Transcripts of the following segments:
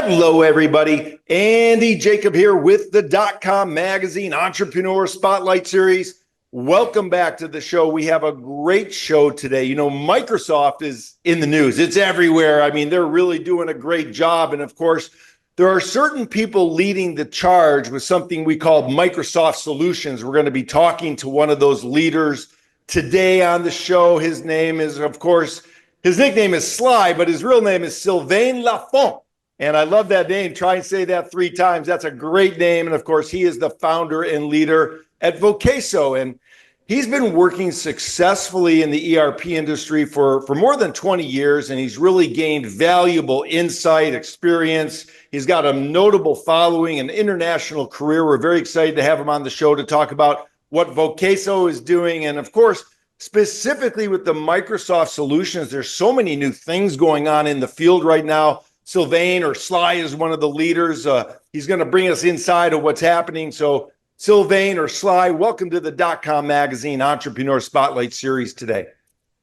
Hello, everybody. Andy Jacob here with the .com Magazine Entrepreneur Spotlight Series. Welcome back to the show. We have a great show today. You know, Microsoft is in the news. It's everywhere. I mean, they're really doing a great job. And of course, there are certain people leading the charge with something we call Microsoft Solutions. We're going to be talking to one of those leaders today on the show. His name is, of course, his nickname is Sly, but his real name is Sylvain Lafond. And I love that name. Try and say that 3 times. That's a great name. And of course, he is the founder and leader at Vokeso. And he's been working successfully in the ERP industry for more than 20 years. And he's really gained valuable insight, experience. He's got a notable following, an international career. We're very excited to have him on the show to talk about what Vokeso is doing. And of course, specifically with the Microsoft solutions, there's so many new things going on in the field right now. Sylvain, or Sly, is one of the leaders. He's going to bring us inside of what's happening. So Sylvain, or Sly, welcome to the .com Magazine Entrepreneur Spotlight Series today.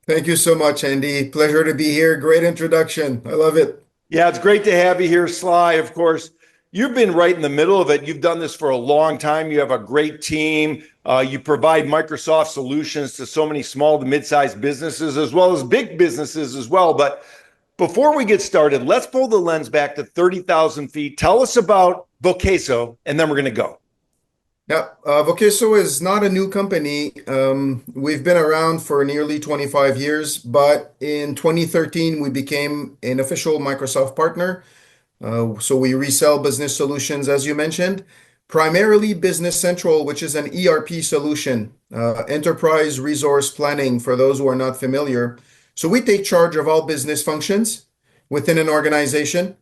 Thank you so much, Andy. Pleasure to be here. Great introduction. I love it. Yeah, it's great to have you here, Sly. Of course, you've been right in the middle of it. You've done this for a long time. You have a great team. You provide Microsoft solutions to so many small to mid-sized businesses, as well as big businesses as well. But before we get started, let's pull the lens back to 30,000 feet. Tell us about Vokeso, and then we're going to go. Yeah, Vokeso is not a new company. We've been around for nearly 25 years, but in 2013, we became an official Microsoft partner. So we resell business solutions, as you mentioned, primarily Business Central, which is an ERP solution, enterprise resource planning, for those who are not familiar. So we take charge of all business functions within an organization.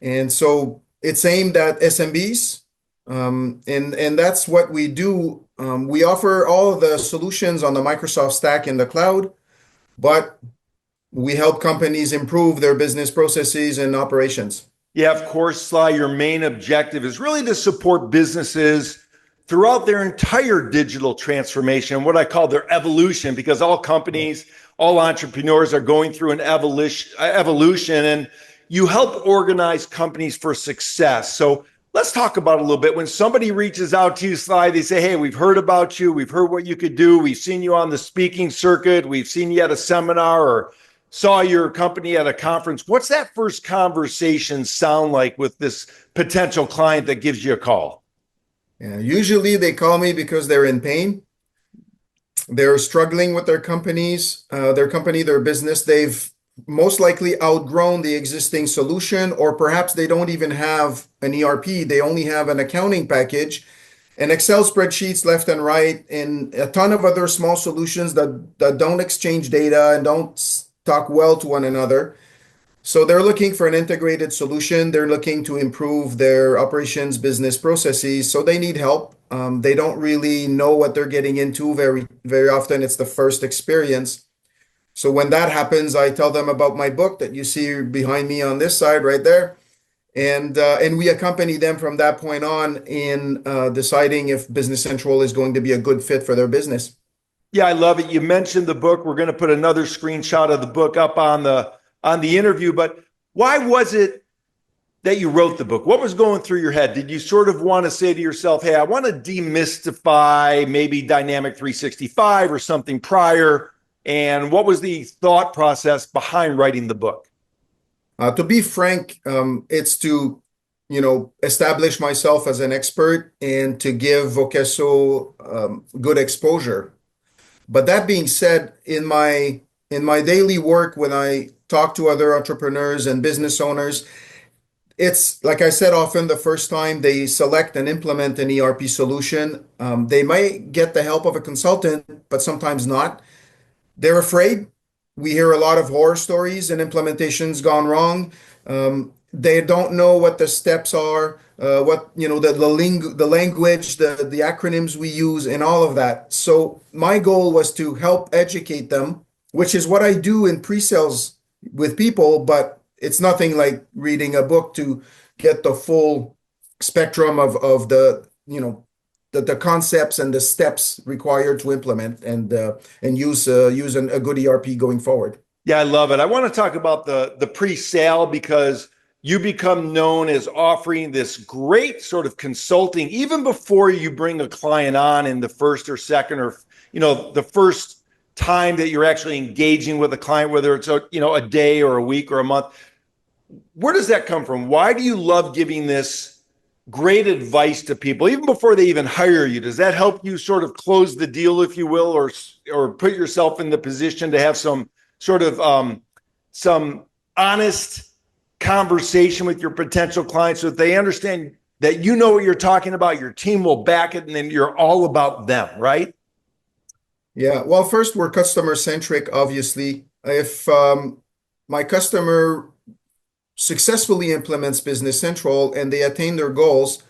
And so it's aimed at SMBs. And that's what we do. We offer all of the solutions on the Microsoft stack in the cloud, but we help companies improve their business processes and operations. Yeah, of course, Sly, your main objective is really to support businesses throughout their entire digital transformation, what I call their evolution, because all companies, all entrepreneurs are going through an evolution, and you help organize companies for success. So let's talk about it a little bit. When somebody reaches out to you, Sly, they say, hey, we've heard about you. We've heard what you could do. We've seen you on the speaking circuit. We've seen you at a seminar or saw your company at a conference. What's that first conversation sound like with this potential client that gives you a call? Yeah, usually they call me because they're in pain. They're struggling with their companies, their business. They've most likely outgrown the existing solution, or perhaps they don't even have an ERP. They only have an accounting package and Excel spreadsheets left and right, and a ton of other small solutions that don't exchange data and don't talk well to one another. So they're looking for an integrated solution. They're looking to improve their operations, business processes. So they need help. They don't really know what they're getting into very, very often. It's the first experience. So when that happens, I tell them about my book that you see behind me on this side right there. And we accompany them from that point on in deciding if Business Central is going to be a good fit for their business. Yeah, I love it. You mentioned the book. We're going to put another screenshot of the book up on the interview, but why was it that you wrote the book? What was going through your head? Did you sort of want to say to yourself, hey, I want to demystify maybe Dynamic 365 or something prior? And what was the thought process behind writing the book? To be frank, it's to, establish myself as an expert and to give Vokeso good exposure. But that being said, in my daily work, when I talk to other entrepreneurs and business owners, it's like I said, often the first time they select and implement an ERP solution, they might get the help of a consultant, but sometimes not. They're afraid. We hear a lot of horror stories and implementations gone wrong. They don't know what the steps are, the language, the acronyms we use, and all of that. So my goal was to help educate them, which is what I do in pre-sales with people, but it's nothing like reading a book to get the full spectrum of the concepts and the steps required to implement and use a good ERP going forward. Yeah, I love it. I want to talk about the pre-sale because you become known as offering this great sort of consulting, even before you bring a client on in the first or second, or, the first time that you're actually engaging with a client, whether it's a day or a week or a month. Where does that come from? Why do you love giving this great advice to people even before they even hire you? Does that help you sort of close the deal, if you will, or put yourself in the position to have some sort of some honest conversation with your potential clients so that they understand that you know what you're talking about, your team will back it, and then you're all about them, right? Yeah. Well, first, we're customer centric, obviously. If my customer successfully implements Business Central and they attain their goals,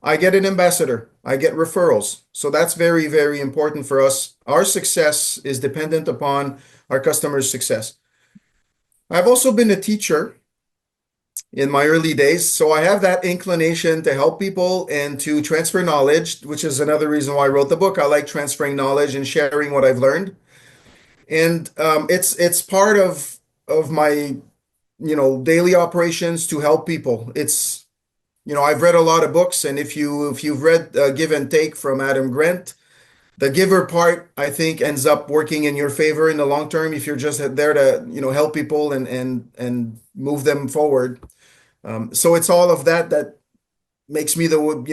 I get an ambassador, I get referrals. So that's very, very important for us. Our success is dependent upon our customers' success. I've also been a teacher in my early days, so I have that inclination to help people and to transfer knowledge, which is another reason why I wrote the book. I like transferring knowledge and sharing what I've learned. And it's part of my daily operations to help people. It's I've read a lot of books, and if you've read Give and Take from Adam Grant, the giver part I think ends up working in your favor in the long term if you're just there to help people and move them forward. So it's all of that makes me do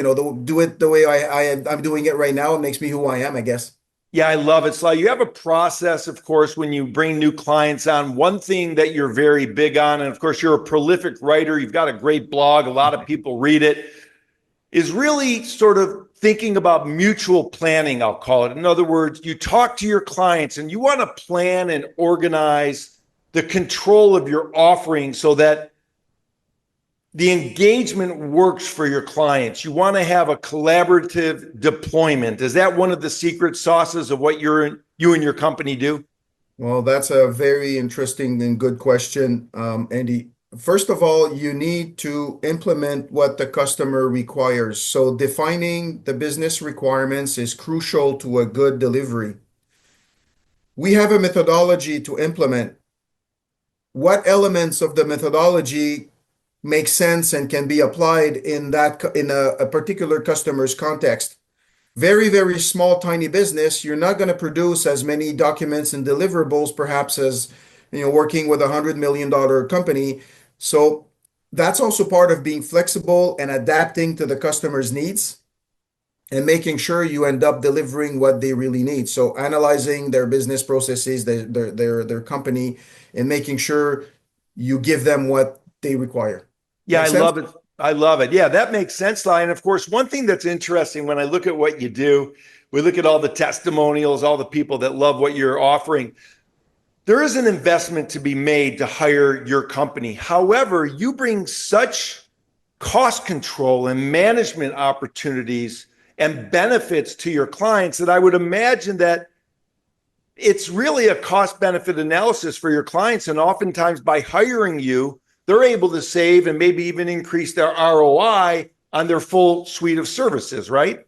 it the way I'm doing it right now. It makes me who I am, I guess. Yeah, I love it, Sly. You have a process, of course, when you bring new clients on. One thing that you're very big on, and of course, you're a prolific writer, you've got a great blog, a lot of people read it, is really sort of thinking about mutual planning, I'll call it. In other words, you talk to your clients and you want to plan and organize the control of your offering so that the engagement works for your clients. You want to have a collaborative deployment. Is that one of the secret sauces of what you and your company do? Well, that's a very interesting and good question, Andy. First of all, you need to implement what the customer requires. So defining the business requirements is crucial to a good delivery. We have a methodology to implement. What elements of the methodology make sense and can be applied in a particular customer's context? Very, very small, tiny business, you're not going to produce as many documents and deliverables, perhaps, as working with $100 million company. So that's also part of being flexible and adapting to the customer's needs and making sure you end up delivering what they really need. So analyzing their business processes, their company, and making sure you give them what they require. Yeah, I love it. I love it. Yeah, that makes sense, Sly. And of course, one thing that's interesting when I look at what you do, we look at all the testimonials, all the people that love what you're offering. There is an investment to be made to hire your company. However, you bring such cost control and management opportunities and benefits to your clients that I would imagine that it's really a cost benefit analysis for your clients. And oftentimes by hiring you, they're able to save and maybe even increase their ROI on their full suite of services, right?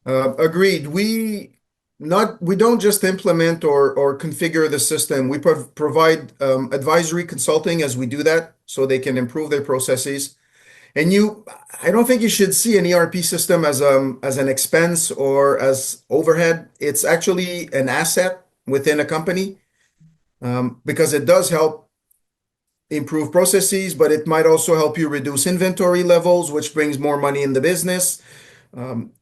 Agreed. We don't just implement or configure the system. We provide advisory consulting as we do that, so they can improve their processes. And I don't think you should see an ERP system as an expense or as overhead. It's actually an asset within a company, because it does help improve processes, but it might also help you reduce inventory levels, which brings more money in the business,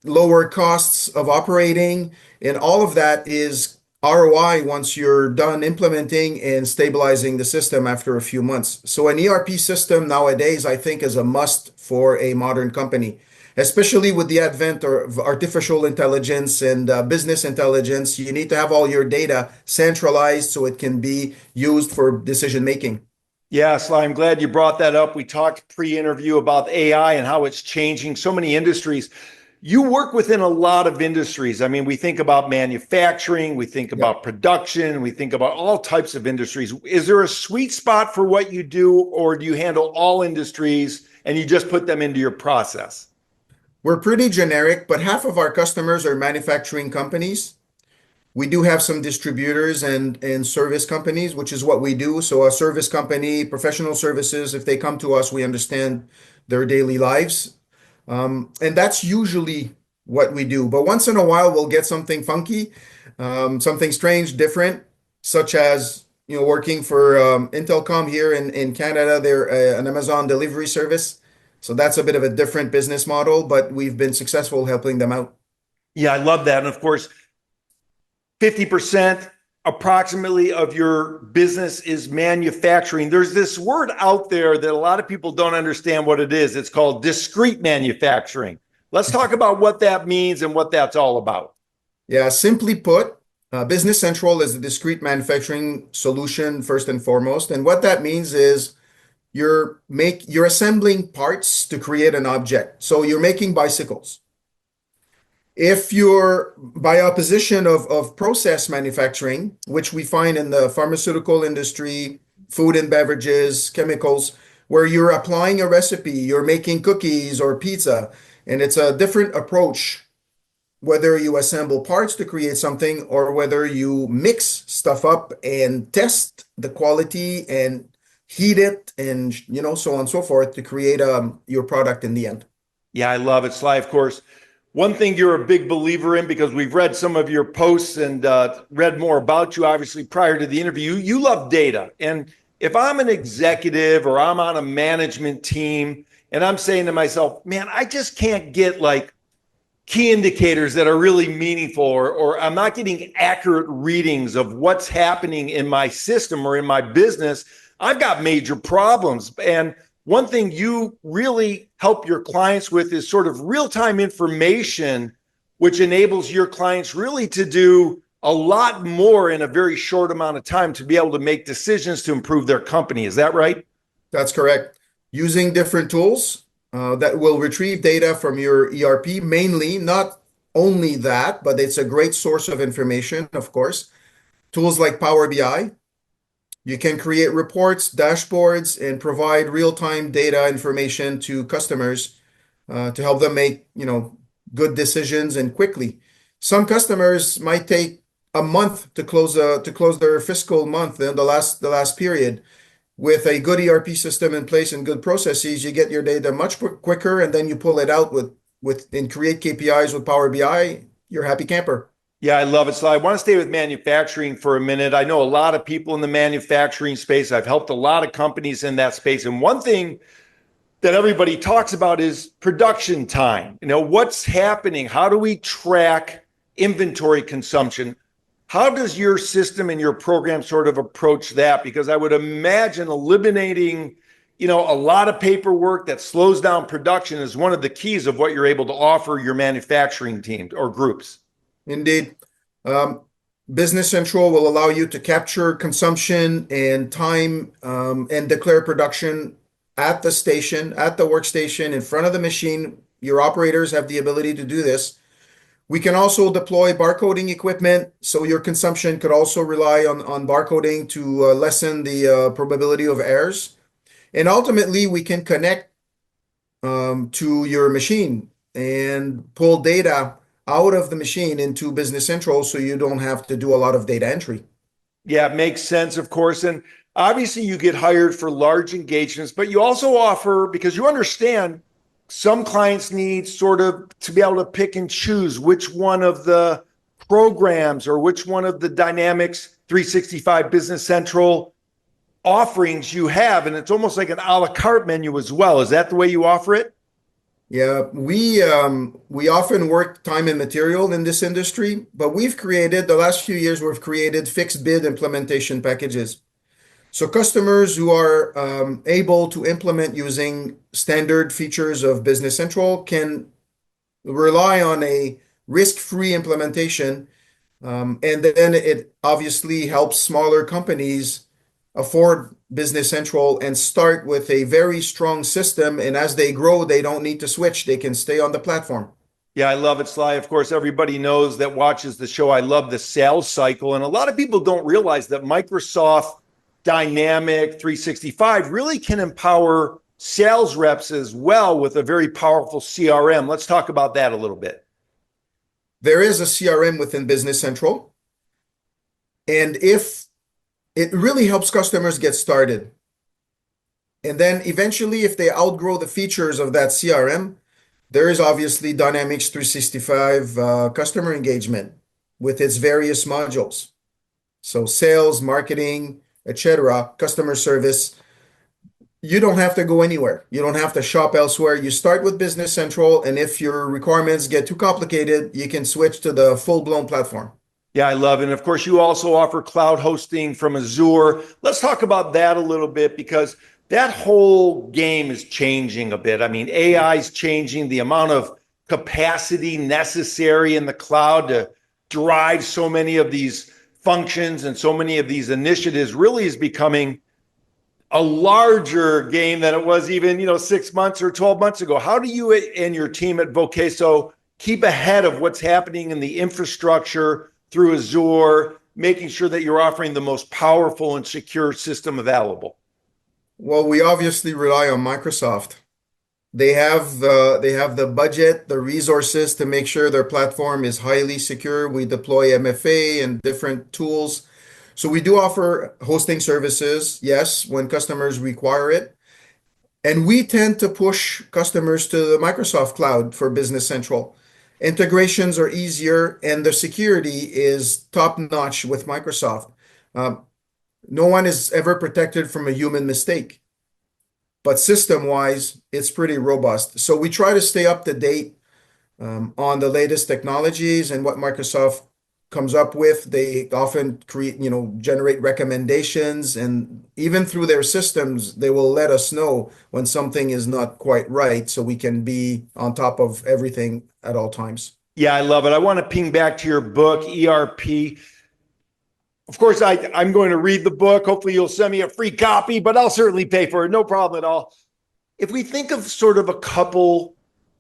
lower costs of operating, and all of that is ROI once you're done implementing and stabilizing the system after a few months. So an ERP system nowadays, I think, is a must for a modern company, especially with the advent of artificial intelligence and business intelligence. You need to have all your data centralized so it can be used for decision making. Yeah, Sly, I'm glad you brought that up. We talked pre-interview about AI and how it's changing so many industries. You work within a lot of industries. I mean, we think about manufacturing, we think about production, we think about all types of industries. Is there a sweet spot for what you do, or do you handle all industries and you just put them into your process? We're pretty generic, but half of our customers are manufacturing companies. We do have some distributors and service companies, which is what we do. So a service company, professional services, if they come to us, we understand their daily lives. And that's usually what we do. But once in a while, we'll get something funky, something strange, different, such as working for Intelcom here in Canada. They're an Amazon delivery service. So that's a bit of a different business model, but we've been successful helping them out. Yeah, I love that. And of course, 50% approximately of your business is manufacturing. There's this word out there that a lot of people don't understand what it is. It's called discrete manufacturing. Let's talk about what that means and what that's all about. Yeah, simply put, Business Central is a discrete manufacturing solution first and foremost. And what that means is you're assembling parts to create an object. So you're making bicycles. If you're by opposition of process manufacturing, which we find in the pharmaceutical industry, food and beverages, chemicals, where you're applying a recipe, you're making cookies or pizza, and it's a different approach, whether you assemble parts to create something or whether you mix stuff up and test the quality and heat it and so on and so forth to create your product in the end. Yeah, I love it, Sly. Of course, one thing you're a big believer in, because we've read some of your posts and read more about you, obviously, prior to the interview, you love data. And if I'm an executive or I'm on a management team and I'm saying to myself, man, I just can't get like key indicators that are really meaningful, or I'm not getting accurate readings of what's happening in my system or in my business, I've got major problems. And one thing you really help your clients with is sort of real-time information, which enables your clients really to do a lot more in a very short amount of time to be able to make decisions to improve their company. Is that right? That's correct. Using different tools that will retrieve data from your ERP, mainly, not only that, but it's a great source of information, of course. Tools like Power BI. You can create reports, dashboards, and provide real-time data information to customers to help them make, good decisions and quickly. Some customers might take a month to close their fiscal month in the last period. With a good ERP system in place and good processes, you get your data much quicker, and then you pull it out and create KPIs with Power BI. You're a happy camper. Yeah, I love it. So I want to stay with manufacturing for a minute. I know a lot of people in the manufacturing space. I've helped a lot of companies in that space. And one thing that everybody talks about is production time. What's happening? How do we track inventory consumption? How does your system and your program sort of approach that? Because I would imagine eliminating, a lot of paperwork that slows down production is one of the keys of what you're able to offer your manufacturing teams or groups. Indeed. Business Central will allow you to capture consumption and time and declare production at the station, at the workstation, in front of the machine. Your operators have the ability to do this. We can also deploy barcoding equipment, so your consumption could also rely on barcoding to lessen the probability of errors. And ultimately, we can connect to your machine and pull data out of the machine into Business Central so you don't have to do a lot of data entry. Yeah, it makes sense, of course. And obviously you get hired for large engagements, but you also offer, because you understand some clients need sort of to be able to pick and choose which one of the programs or which one of the Dynamics 365 Business Central offerings you have. And it's almost like an a la carte menu as well. Is that the way you offer it? Yeah, we often work time and material in this industry, but the last few years, we've created fixed bid implementation packages. So customers who are able to implement using standard features of Business Central can rely on a risk-free implementation, and then it obviously helps smaller companies afford Business Central and start with a very strong system. And as they grow, they don't need to switch. They can stay on the platform. Yeah, I love it, Sly. Of course, everybody knows that watches the show. I love the sales cycle. And a lot of people don't realize that Microsoft Dynamic 365 really can empower sales reps as well with a very powerful CRM. Let's talk about that a little bit. There is a CRM within Business Central. And if it really helps customers get started. And then eventually, if they outgrow the features of that CRM, there is obviously Dynamics 365 customer engagement with its various modules. So sales, marketing, etc., customer service. You don't have to go anywhere. You don't have to shop elsewhere. You start with Business Central, and if your requirements get too complicated, you can switch to the full-blown platform. Yeah, I love it. And of course, you also offer cloud hosting from Azure. Let's talk about that a little bit because that whole game is changing a bit. I mean, AI is changing the amount of capacity necessary in the cloud to drive so many of these functions and so many of these initiatives really is becoming a larger game than it was even, 6 months or 12 months ago. How do you and your team at Vokeso keep ahead of what's happening in the infrastructure through Azure, making sure that you're offering the most powerful and secure system available? Well, we obviously rely on Microsoft. They have the budget, the resources to make sure their platform is highly secure. We deploy MFA and different tools. So we do offer hosting services, yes, when customers require it. And we tend to push customers to the Microsoft Cloud for Business Central. Integrations are easier, and the security is top-notch with Microsoft. No one is ever protected from a human mistake, but system-wise, it's pretty robust. So we try to stay up to date on the latest technologies and what Microsoft comes up with. They often generate recommendations, and even through their systems, they will let us know when something is not quite right so we can be on top of everything at all times. Yeah, I love it. I want to ping back to your book, ERP. Of course, I'm going to read the book. Hopefully you'll send me a free copy, but I'll certainly pay for it. No problem at all. If we think of sort of a couple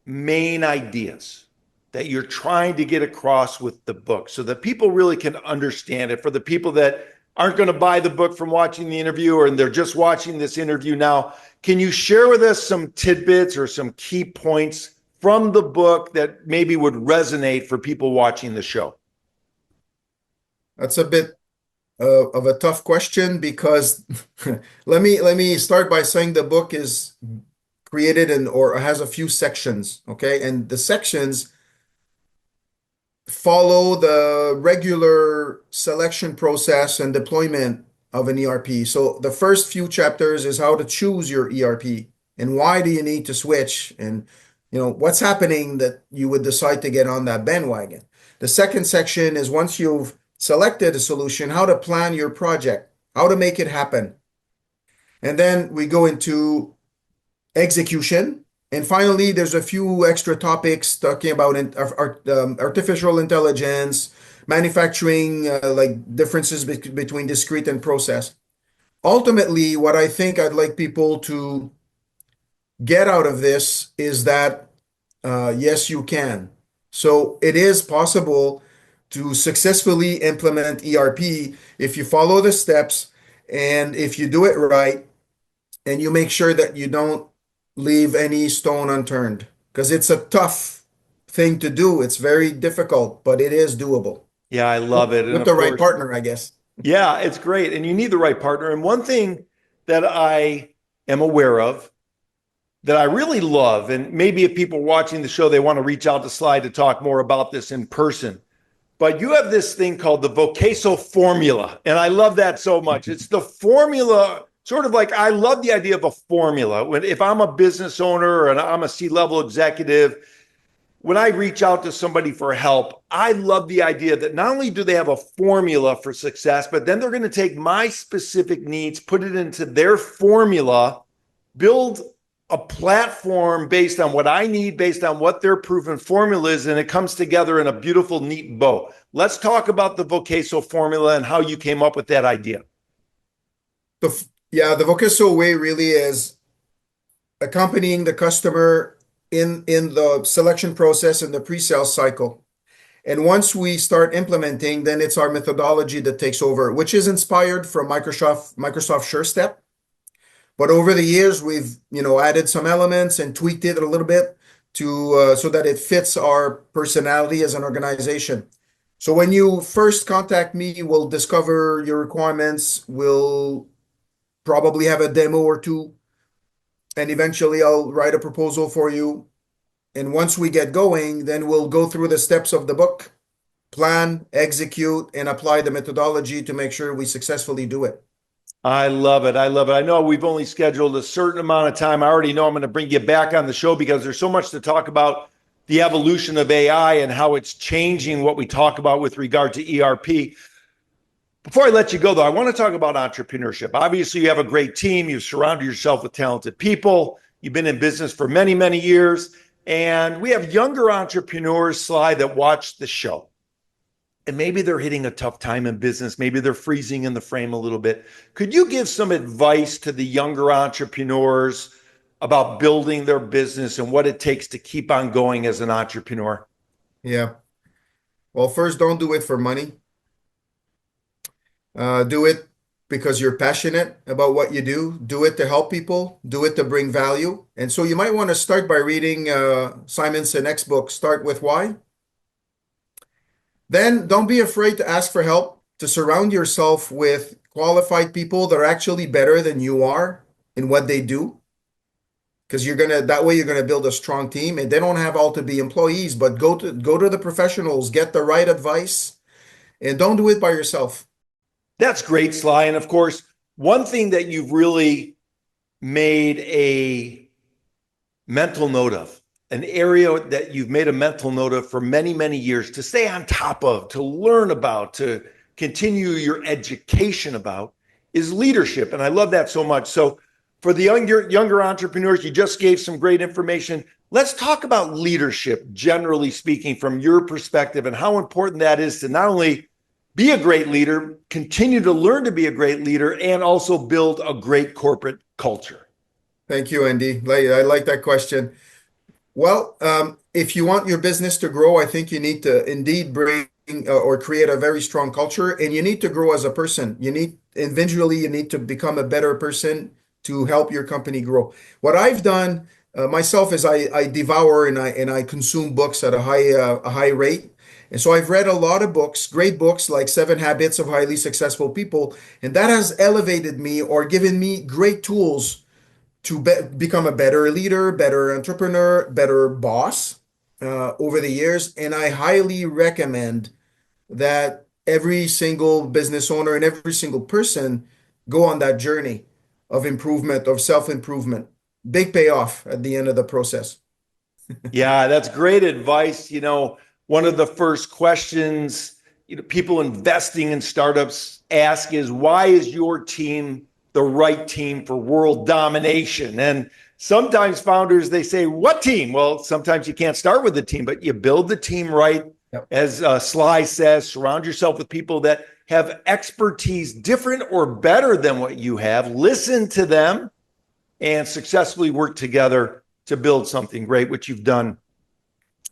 main ideas that you're trying to get across with the book so that people really can understand it, for the people that aren't going to buy the book from watching the interview or they're just watching this interview now, can you share with us some tidbits or some key points from the book that maybe would resonate for people watching the show? That's a bit of a tough question because let me start by saying the book is created or has a few sections, okay? And the sections follow the regular selection process and deployment of an ERP. So the first few chapters is how to choose your ERP and why do you need to switch, and what's happening that you would decide to get on that bandwagon. The second section is once you've selected a solution, how to plan your project, how to make it happen. And then we go into execution. And finally, there's a few extra topics talking about artificial intelligence, manufacturing, like differences between discrete and process. Ultimately, what I think I'd like people to get out of this is that, yes, you can. So it is possible to successfully implement ERP if you follow the steps and if you do it right and you make sure that you don't leave any stone unturned, because it's a tough thing to do. It's very difficult, but it is doable. Yeah, I love it. With the right partner, I guess. Yeah, it's great. And you need the right partner. And one thing that I am aware of that I really love, and maybe if people watching the show, they want to reach out to Slide to talk more about this in person, but you have this thing called the Vokeso formula. And I love that so much. It's the formula, sort of like I love the idea of a formula. If I'm a business owner and I'm a C-level executive, when I reach out to somebody for help, I love the idea that not only do they have a formula for success, but then they're going to take my specific needs, put it into their formula, build a platform based on what I need, based on what their proven formula is, and it comes together in a beautiful, neat bow. Let's talk about the Vokeso formula and how you came up with that idea. The Vokeso way really is accompanying the customer in the selection process and the pre-sale cycle. And once we start implementing, then it's our methodology that takes over, which is inspired from Microsoft SureStep. But over the years, we've added some elements and tweaked it a little bit to so that it fits our personality as an organization. So when you first contact me, we'll discover your requirements. We'll probably have a demo or two, and eventually I'll write a proposal for you. And once we get going, then we'll go through the steps of the book, plan, execute, and apply the methodology to make sure we successfully do it. I love it. I love it. I know we've only scheduled a certain amount of time. I already know I'm going to bring you back on the show because there's so much to talk about the evolution of AI and how it's changing what we talk about with regard to ERP. Before I let you go, though, I want to talk about entrepreneurship. Obviously, you have a great team. You've surrounded yourself with talented people. You've been in business for many, many years. And we have younger entrepreneurs, Sly, that watch the show. And maybe they're hitting a tough time in business. Maybe they're freezing in the frame a little bit. Could you give some advice to the younger entrepreneurs about building their business and what it takes to keep on going as an entrepreneur? Yeah. Well, first, don't do it for money. Do it because you're passionate about what you do. Do it to help people. Do it to bring value. And so you might want to start by reading Simon Sinek's book, Start With Why. Then don't be afraid to ask for help, to surround yourself with qualified people that are actually better than you are in what they do. Because that way you're gonna build a strong team, and they don't have all to be employees, but go to the professionals, get the right advice, and don't do it by yourself. That's great, Sly. And of course, one thing that you've really made a mental note of, an area that you've made a mental note of for many, many years to stay on top of, to learn about, to continue your education about, is leadership. And I love that so much. So for the younger entrepreneurs, you just gave some great information. Let's talk about leadership, generally speaking, from your perspective and how important that is to not only be a great leader, continue to learn to be a great leader, and also build a great corporate culture. Thank you, Andy. I like that question. Well, if you want your business to grow, I think you need to indeed bring or create a very strong culture, and you need to grow as a person. Individually, you need to become a better person to help your company grow. What I've done myself is I devour and I consume books at a high rate. And so I've read a lot of books, great books like 7 Habits of Highly Successful People, and that has elevated me or given me great tools to become a better leader, better entrepreneur, better boss over the years. And I highly recommend that every single business owner and every single person go on that journey of improvement, of self-improvement. Big payoff at the end of the process. Yeah, that's great advice. One of the first questions people investing in startups ask is, why is your team the right team for world domination? And sometimes founders, they say, what team? Well, sometimes you can't start with the team, but you build the team right. Yep. As Sly says, surround yourself with people that have expertise different or better than what you have. Listen to them and successfully work together to build something great, which you've done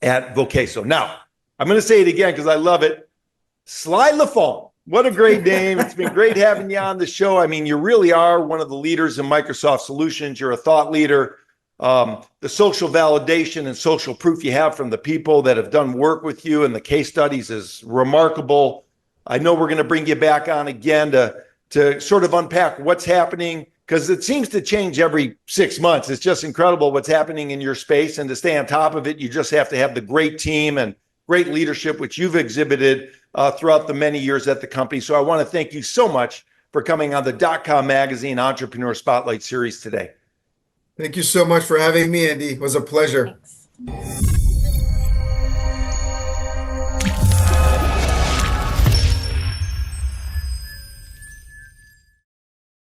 at Vokeso. Now, I'm going to say it again because I love it. Sly Lafond. What a great name. It's been great having you on the show. I mean, you really are one of the leaders in Microsoft solutions. You're a thought leader. The social validation and social proof you have from the people that have done work with you and the case studies is remarkable. I know we're going to bring you back on again to sort of unpack what's happening, because it seems to change every 6 months. It's just incredible what's happening in your space. And to stay on top of it, you just have to have the great team and great leadership, which you've exhibited throughout the many years at the company. So I want to thank you so much for coming on the .com Magazine Entrepreneur Spotlight Series today. Thank you so much for having me, Andy. It was a pleasure. Thanks.